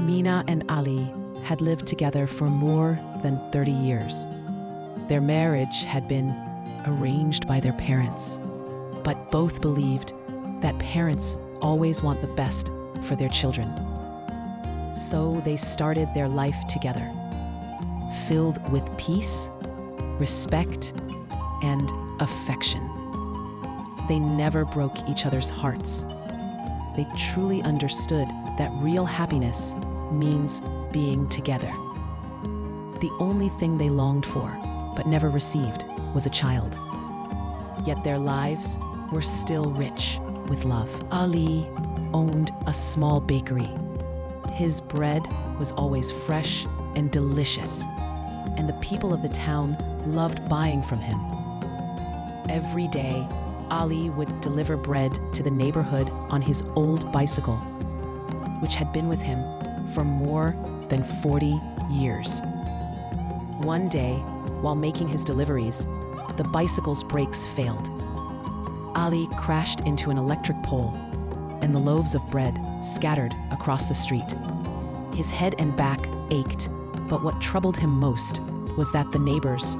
Mina and Ali had lived together for more than 30 years. Their marriage had been arranged by their parents, but both believed that parents always want the best for their children. So they started their life together, filled with peace, respect, and affection. They never broke each other's hearts. They truly understood that real happiness means being together. The only thing they longed for, but never received, was a child. Yet their lives were still rich with love. Ali owned a small bakery. His bread was always fresh and delicious, and the people of the town loved buying from him. Every day, Ali would deliver bread to the neighborhood on his old bicycle, which had been with him for more than 40 years. One day, while making his deliveries, the bicycle's brakes failed. Ali crashed into an electric pole, and the loaves of bread scattered across the street. His head and back ached, but what troubled him most was that the neighbors'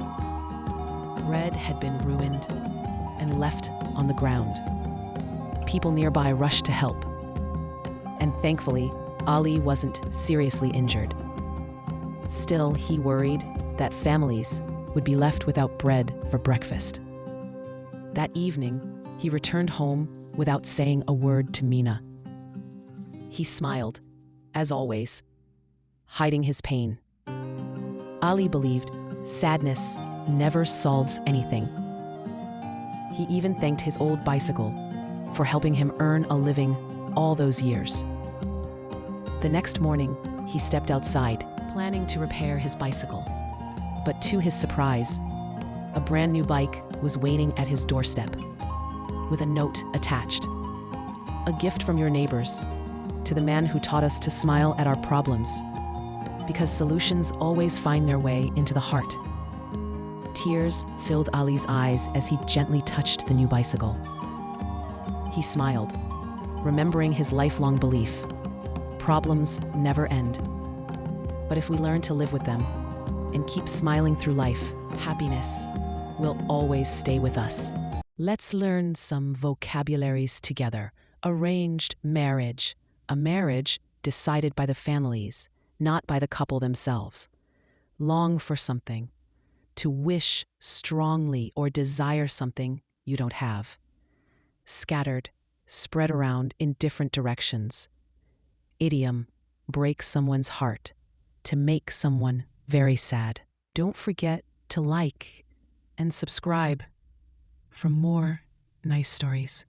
bread had been ruined and left on the ground. People nearby rushed to help, and thankfully, Ali wasn't seriously injured. Still, he worried that families would be left without bread for breakfast. That evening, he returned home without saying a word to Mina. He smiled, as always, hiding his pain. Ali believed sadness never solves anything. He even thanked his old bicycle for helping him earn a living all those years. The next morning, he stepped outside, planning to repair his bicycle. But to his surprise, a brand new bike was waiting at his doorstep, with a note attached. A gift from your neighbors, to the man who taught us to smile at our problems, because solutions always find their way into the heart. Tears filled Ali's eyes as he gently touched the new bicycle. He smiled, remembering his lifelong belief: problems never end. But if we learn to live with them and keep smiling through life, happiness will always stay with us. Let's learn some vocabularies together. Arranged marriage, a marriage decided by the families, not by the couple themselves. Long for something, to wish strongly or desire something you don't have. Scattered, spread around in different directions. Idiom, break someone's heart, to make someone very sad. Don't forget to like and subscribe for more nice stories.